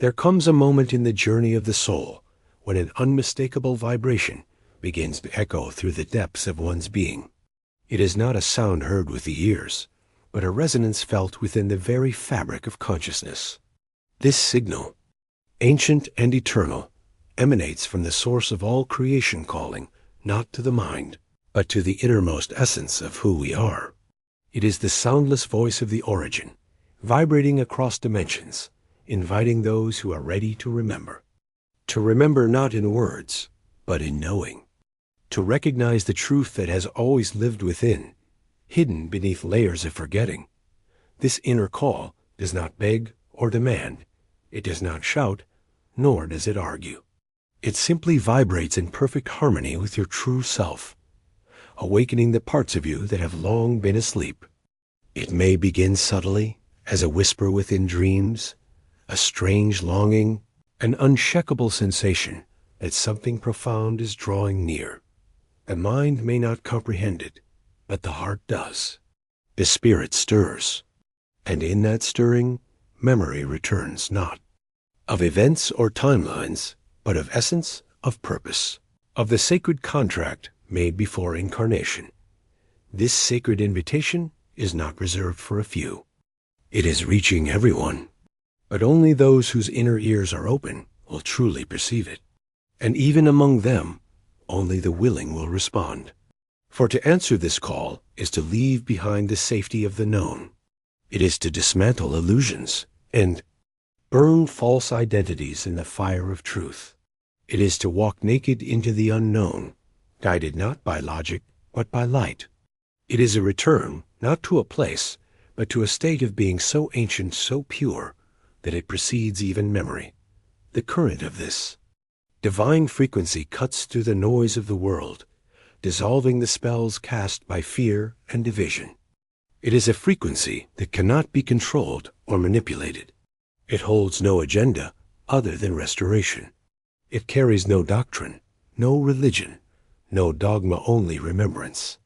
There comes a moment in the journey of the soul when an unmistakable vibration begins to echo through the depths of one's being. It is not a sound heard with the ears, but a resonance felt within the very fabric of consciousness. This signal, ancient and eternal, emanates from the source of all creation, calling not to the mind, but to the innermost essence of who we are. It is the soundless voice of the origin, vibrating across dimensions, inviting those who are ready to remember. To remember not in words, but in knowing. To recognize the truth that has always lived within, hidden beneath layers of forgetting. This inner call does not beg or demand. It does not shout, nor does it argue. It simply vibrates in perfect harmony with your true self, awakening the parts of you that have long been asleep. It may begin subtly, as a whisper within dreams, a strange longing, an unshakable sensation that something profound is drawing near. The mind may not comprehend it, but the heart does. The spirit stirs, and in that stirring, memory returns not of events or timelines, but of essence, of purpose, of the sacred contract made before incarnation. This sacred invitation is not reserved for a few. It is reaching everyone, but only those whose inner ears are open will truly perceive it. And even among them, only the willing will respond. For to answer this call is to leave behind the safety of the known. It is to dismantle illusions and burn false identities in the fire of truth. It is to walk naked into the unknown, guided not by logic, but by light. It is a return, not to a place, but to a state of being so ancient, so pure, that it precedes even memory. The current of this divine frequency cuts through the noise of the world, dissolving the spells cast by fear and division. It is a frequency that cannot be controlled or manipulated. It holds no agenda other than restoration. It carries no doctrine, no religion, no dogma, only remembrance.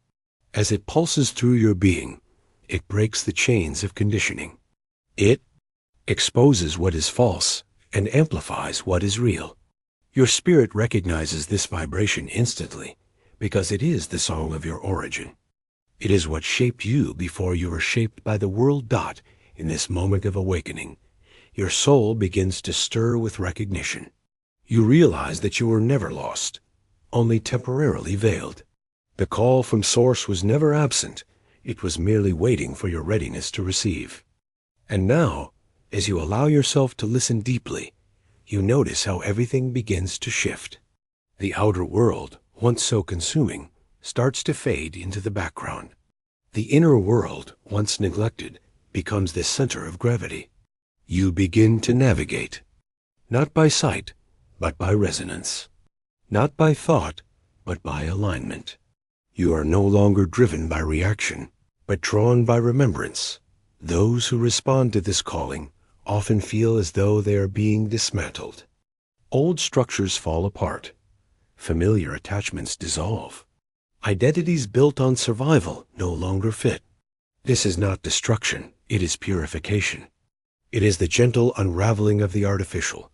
As it pulses through your being, it breaks the chains of conditioning. It exposes what is false and amplifies what is real. Your spirit recognizes this vibration instantly because it is the song of your origin. It is what shaped you before you were shaped by the world dot in this moment of awakening. Your soul begins to stir with recognition. You realize that you were never lost, only temporarily veiled. The call from Source was never absent. It was merely waiting for your readiness to receive. And now, as you allow yourself to listen deeply, you notice how everything begins to shift. The outer world, once so consuming, starts to fade into the background. The inner world, once neglected, becomes the center of gravity. You begin to navigate, not by sight, but by resonance. Not by thought, but by alignment. You are no longer driven by reaction, but drawn by remembrance. Those who respond to this calling often feel as though they are being dismantled. Old structures fall apart. Familiar attachments dissolve. Identities built on survival no longer fit. This is not destruction, it is purification. It is the gentle unraveling of the artificial,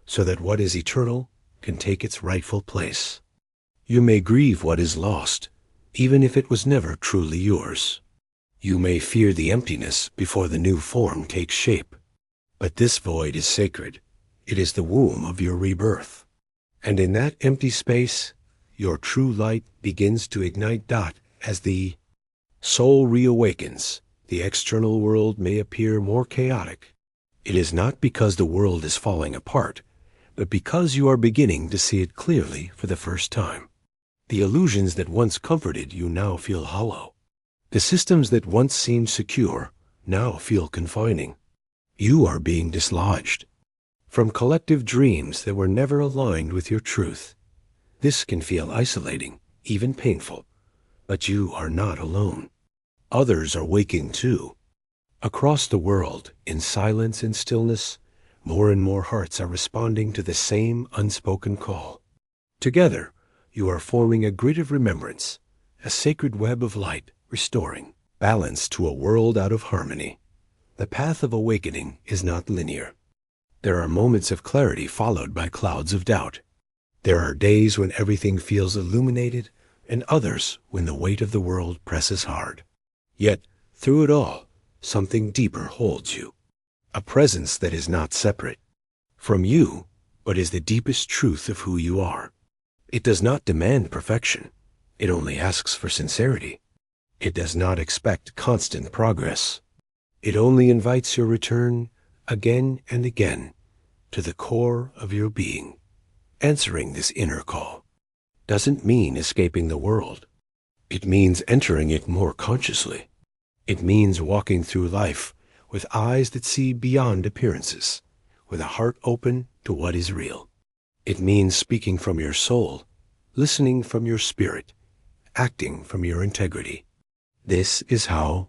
so that what is eternal can take its rightful place. You may grieve what is lost, even if it was never truly yours. You may fear the emptiness before the new form takes shape. But this void is sacred. It is the womb of your rebirth. And in that empty space, your true light begins to ignite. As the soul reawakens, the external world may appear more chaotic. It is not because the world is falling apart, but because you are beginning to see it clearly for the first time. The illusions that once comforted you now feel hollow. The systems that once seemed secure now feel confining. You are being dislodged from collective dreams that were never aligned with your truth. This can feel isolating, even painful, but you are not alone. Others are waking too. Across the world, in silence and stillness, more and more hearts are responding to the same unspoken call. Together, you are forming a grid of remembrance, a sacred web of light, restoring balance to a world out of harmony. The path of awakening is not linear. There are moments of clarity followed by clouds of doubt. There are days when everything feels illuminated, and others when the weight of the world presses hard. Yet, through it all, something deeper holds you. A presence that is not separate from you, but is the deepest truth of who you are. It does not demand perfection. It only asks for sincerity. It does not expect constant progress. It only invites your return again and again to the core of your being. Answering this inner call doesn't mean escaping the world. It means entering it more consciously. It means walking through life with eyes that see beyond appearances, with a heart open to what is real. It means speaking from your soul, listening from your spirit, acting from your integrity. This is how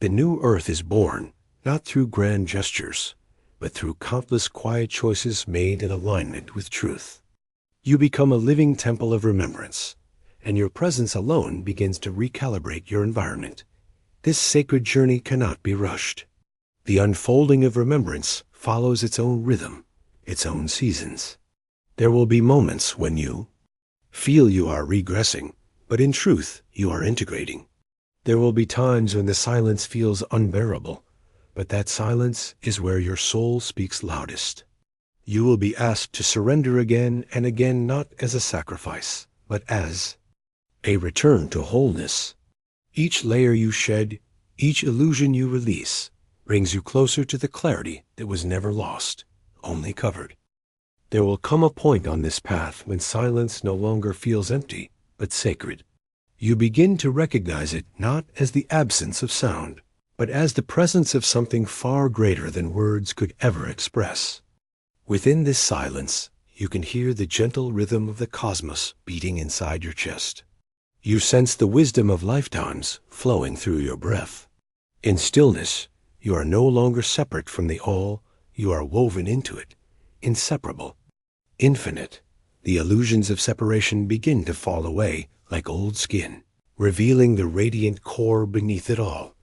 the new earth is born, not through grand gestures, but through countless quiet choices made in alignment with truth. You become a living temple of remembrance, and your presence alone begins to recalibrate your environment. This sacred journey cannot be rushed. The unfolding of remembrance follows its own rhythm, its own seasons. There will be moments when you feel you are regressing, but in truth, you are integrating. There will be times when the silence feels unbearable, but that silence is where your soul speaks loudest. You will be asked to surrender again and again, not as a sacrifice, but as a return to wholeness. Each layer you shed, each illusion you release, brings you closer to the clarity that was never lost, only covered. There will come a point on this path when silence no longer feels empty, but sacred. You begin to recognize it not as the absence of sound, but as the presence of something far greater than words could ever express. Within this silence, you can hear the gentle rhythm of the cosmos beating inside your chest. You sense the wisdom of lifetimes flowing through your breath. In stillness, you are no longer separate from the all, you are woven into it, inseparable, infinite. The illusions of separation begin to fall away like old skin, revealing the radiant core beneath it all.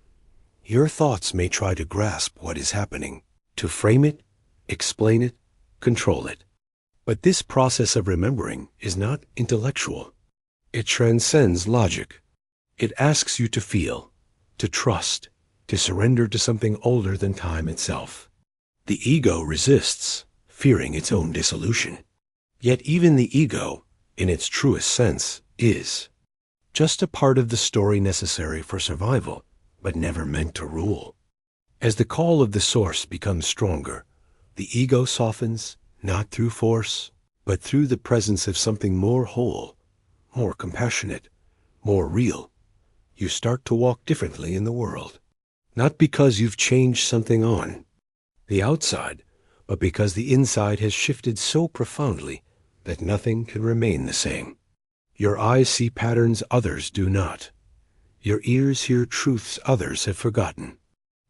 Your thoughts may try to grasp what is happening, to frame it, explain it, control it. But this process of remembering is not intellectual. It transcends logic. It asks you to feel, to trust, to surrender to something older than time itself. The ego resists, fearing its own dissolution. Yet even the ego, in its truest sense, is just a part of the story necessary for survival, but never meant to rule. As the call of the source becomes stronger, the ego softens, not through force, but through the presence of something more whole, more compassionate, more real. You start to walk differently in the world, not because you've changed something on the outside, but because the inside has shifted so profoundly that nothing can remain the same. Your eyes see patterns others do not. Your ears hear truths others have forgotten.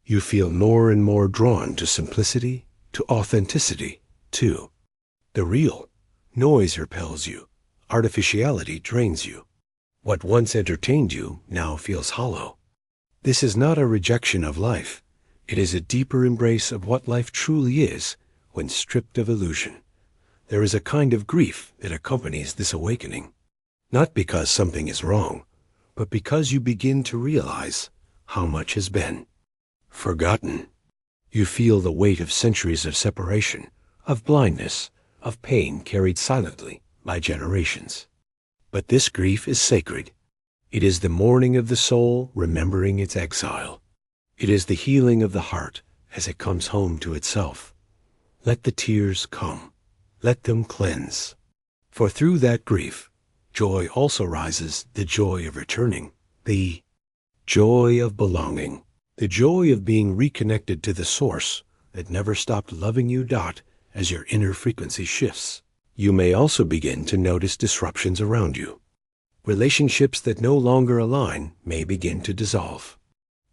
You feel more and more drawn to simplicity, to authenticity, too. The real. Noise repels you. Artificiality drains you. What once entertained you now feels hollow. This is not a rejection of life. It is a deeper embrace of what life truly is when stripped of illusion. There is a kind of grief that accompanies this awakening, not because something is wrong, but because you begin to realize how much has been forgotten. You feel the weight of centuries of separation, of blindness, of pain carried silently by generations. But this grief is sacred. It is the mourning of the soul remembering its exile. It is the healing of the heart as it comes home to itself. Let the tears come. Let them cleanse. For through that grief, joy also rises, the joy of returning, the joy of belonging, the joy of being reconnected to the source that never stopped loving you. As your inner frequency shifts, you may also begin to notice disruptions around you. Relationships that no longer align may begin to dissolve.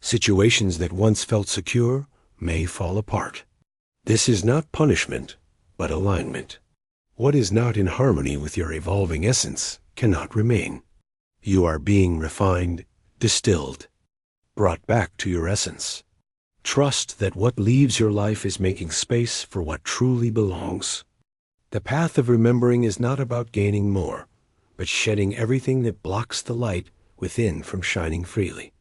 Situations that once felt secure may fall apart. This is not punishment, but alignment. What is not in harmony with your evolving essence cannot remain. You are being refined, distilled, brought back to your essence. Trust that what leaves your life is making space for what truly belongs. The path of remembering is not about gaining more, but shedding everything that blocks the light within from shining freely.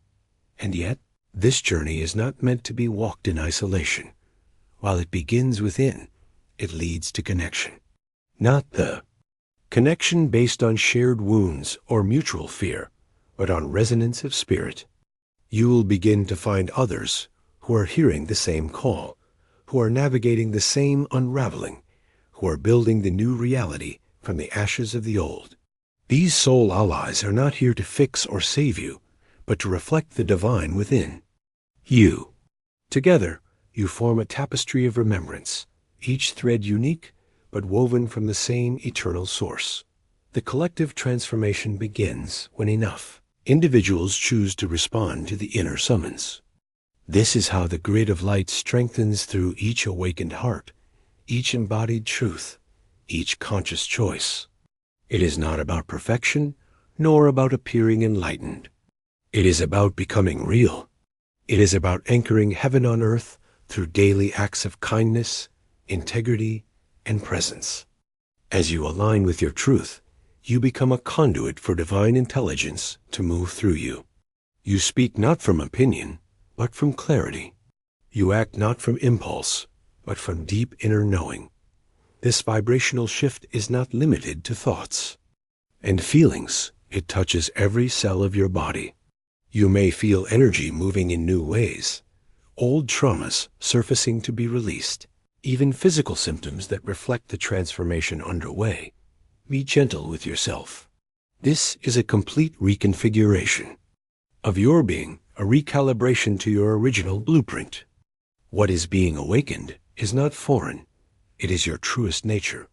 And yet, this journey is not meant to be walked in isolation. While it begins within, it leads to connection. Not the connection based on shared wounds or mutual fear, but on resonance of spirit. You will begin to find others who are hearing the same call, who are navigating the same unraveling, who are building the new reality from the ashes of the old. These soul allies are not here to fix or save you, but to reflect the divine within you. Together, you form a tapestry of remembrance, each thread unique, but woven from the same eternal source. The collective transformation begins when enough individuals choose to respond to the inner summons. This is how the grid of light strengthens through each awakened heart, each embodied truth, each conscious choice. It is not about perfection, nor about appearing enlightened. It is about becoming real. It is about anchoring heaven on earth through daily acts of kindness, integrity, and presence. As you align with your truth, you become a conduit for divine intelligence to move through you. You speak not from opinion, but from clarity. You act not from impulse, but from deep inner knowing. This vibrational shift is not limited to thoughts and feelings. It touches every cell of your body. You may feel energy moving in new ways, old traumas surfacing to be released, even physical symptoms that reflect the transformation underway. Be gentle with yourself. This is a complete reconfiguration of your being, a recalibration to your original blueprint. What is being awakened is not foreign. It is your truest nature,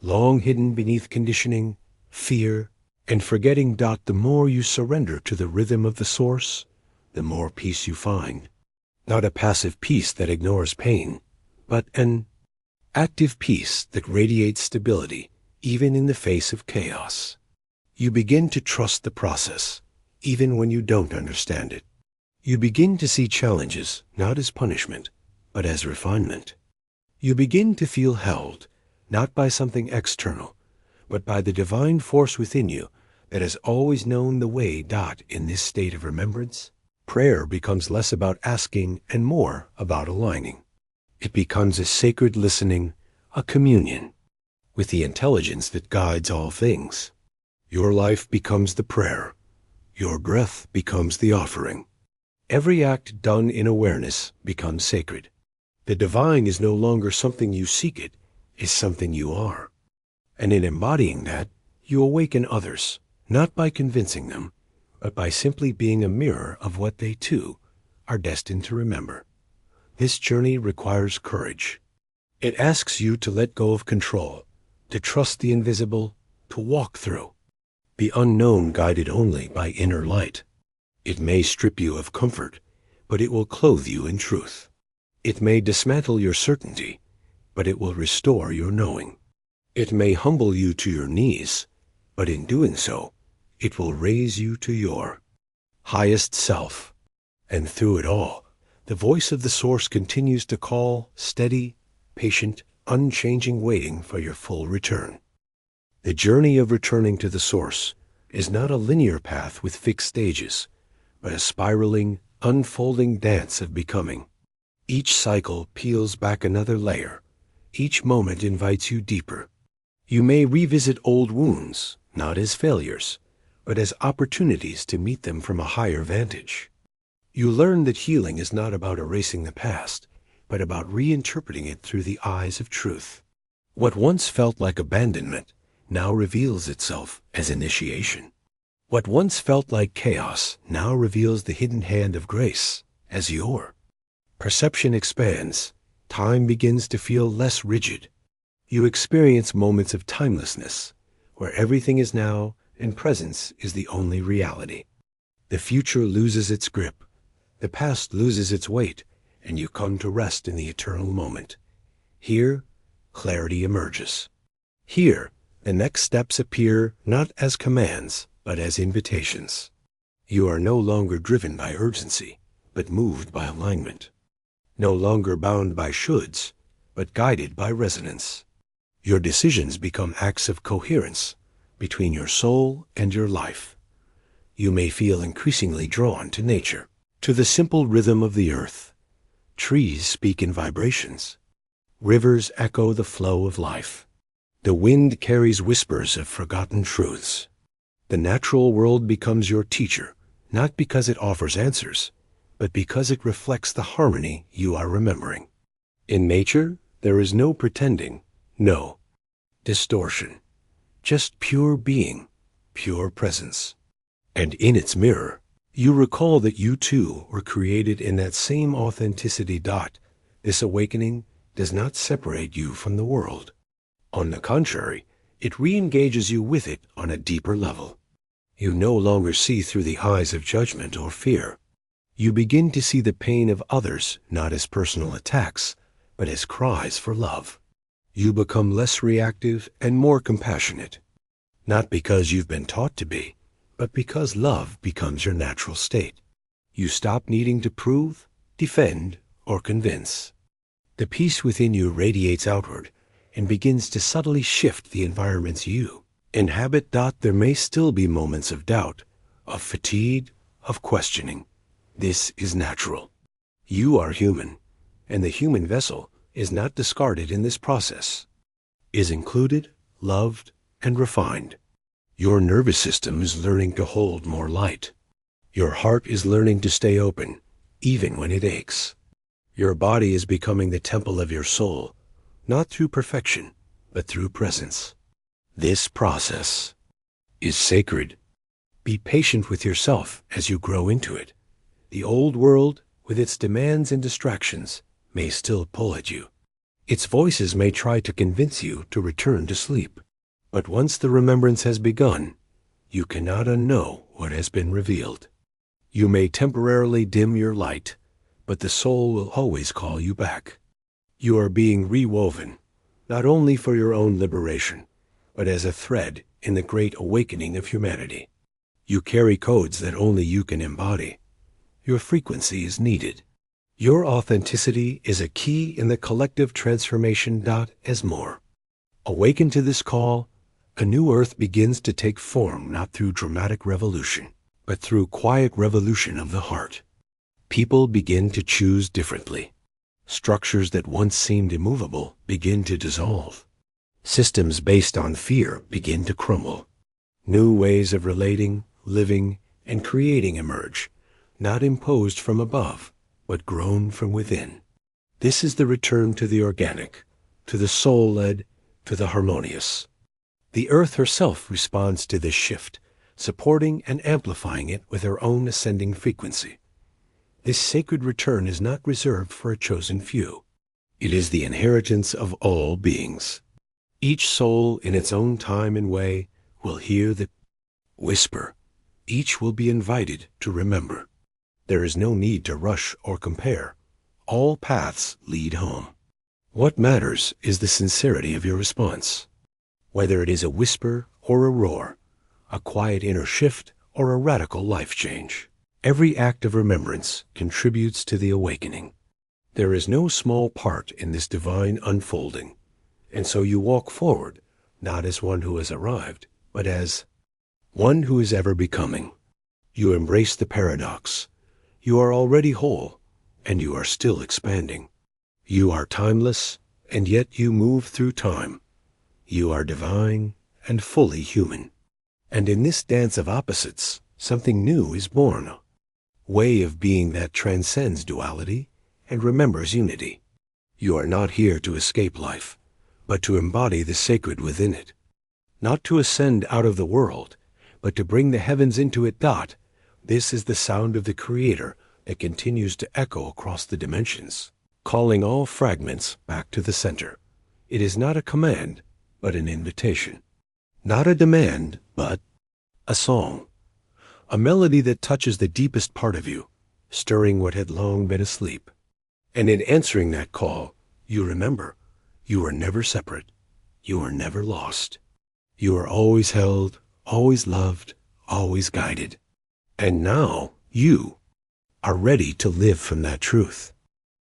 long hidden beneath conditioning, fear, and forgetting. The more you surrender to the rhythm of the source, the more peace you find. Not a passive peace that ignores pain, but an active peace that radiates stability even in the face of chaos. You begin to trust the process, even when you don't understand it. You begin to see challenges not as punishment, but as refinement. You begin to feel held, not by something external, but by the divine force within you that has always known the way. In this state of remembrance, prayer becomes less about asking and more about aligning. It becomes a sacred listening, a communion with the intelligence that guides all things. Your life becomes the prayer. Your breath becomes the offering. Every act done in awareness becomes sacred. The divine is no longer something you seek, it is something you are. And in embodying that, you awaken others, not by convincing them, but by simply being a mirror of what they too are destined to remember. This journey requires courage. It asks you to let go of control, to trust the invisible, to walk through the unknown guided only by inner light. It may strip you of comfort, but it will clothe you in truth. It may dismantle your certainty, but it will restore your knowing. It may humble you to your knees, but in doing so, it will raise you to your highest self. And through it all, the voice of the source continues to call, steady, patient, unchanging, waiting for your full return. The journey of returning to the source is not a linear path with fixed stages, but a spiraling, unfolding dance of becoming. Each cycle peels back another layer. Each moment invites you deeper. You may revisit old wounds, not as failures, but as opportunities to meet them from a higher vantage. You learn that healing is not about erasing the past, but about reinterpreting it through the eyes of truth. What once felt like abandonment now reveals itself as initiation. What once felt like chaos now reveals the hidden hand of grace as your perception expands. Time begins to feel less rigid. You experience moments of timelessness, where everything is now and presence is the only reality. The future loses its grip, the past loses its weight, and you come to rest in the eternal moment. Here, clarity emerges. Here, the next steps appear not as commands, but as invitations. You are no longer driven by urgency, but moved by alignment. no longer bound by shoulds, but guided by resonance. Your decisions become acts of coherence between your soul and your life. You may feel increasingly drawn to nature, to the simple rhythm of the earth. Trees speak in vibrations. Rivers echo the flow of life. The wind carries whispers of forgotten truths. The natural world becomes your teacher, not because it offers answers, but because it reflects the harmony you are remembering. In nature, there is no pretending, no distortion, just pure being, pure presence. And in its mirror, you recall that you too were created in that same authenticity. This awakening does not separate you from the world. On the contrary, it re-engages you with it on a deeper level. You no longer see through the eyes of judgment or fear. You begin to see the pain of others not as personal attacks, but as cries for love. You become less reactive and more compassionate, not because you've been taught to be, but because love becomes your natural state. You stop needing to prove, defend, or convince. The peace within you radiates outward and begins to subtly shift the environments you inhabit. There may still be moments of doubt, of fatigue, of questioning. This is natural. You are human, and the human vessel is not discarded in this process, is included, loved, and refined. Your nervous system is learning to hold more light. Your heart is learning to stay open, even when it aches. Your body is becoming the temple of your soul, not through perfection, but through presence. This process is sacred. Be patient with yourself as you grow into it. The old world, with its demands and distractions, may still pull at you. Its voices may try to convince you to return to sleep. But once the remembrance has begun, you cannot unknow what has been revealed. You may temporarily dim your light, but the soul will always call you back. You are being rewoven, not only for your own liberation, but as a thread in the great awakening of humanity. You carry codes that only you can embody. Your frequency is needed. Your authenticity is a key in the collective transformation. As more awaken to this call, a new earth begins to take form, not through dramatic revolution, but through quiet revolution of the heart. People begin to choose differently. Structures that once seemed immovable begin to dissolve. Systems based on fear begin to crumble. New ways of relating, living, and creating emerge, not imposed from above, but grown from within. This is the return to the organic, to the soul-led, to the harmonious. The earth herself responds to this shift, supporting and amplifying it with her own ascending frequency. This sacred return is not reserved for a chosen few. It is the inheritance of all beings. Each soul in its own time and way will hear the whisper. Each will be invited to remember. There is no need to rush or compare. All paths lead home. What matters is the sincerity of your response. Whether it is a whisper or a roar, a quiet inner shift or a radical life change, every act of remembrance contributes to the awakening. There is no small part in this divine unfolding, and so you walk forward, not as one who has arrived, but as one who is ever becoming. You embrace the paradox. You are already whole, and you are still expanding. You are timeless, and yet you move through time. You are divine and fully human. And in this dance of opposites, something new is born. A way of being that transcends duality and remembers unity. You are not here to escape life, but to embody the sacred within it. Not to ascend out of the world, but to bring the heavens into it. This is the sound of the Creator that continues to echo across the dimensions, calling all fragments back to the center. It is not a command, but an invitation. Not a demand, but a song. A melody that touches the deepest part of you, stirring what had long been asleep. And in answering that call, you remember, you are never separate. You are never lost. You are always held, always loved, always guided. And now you are ready to live from that truth.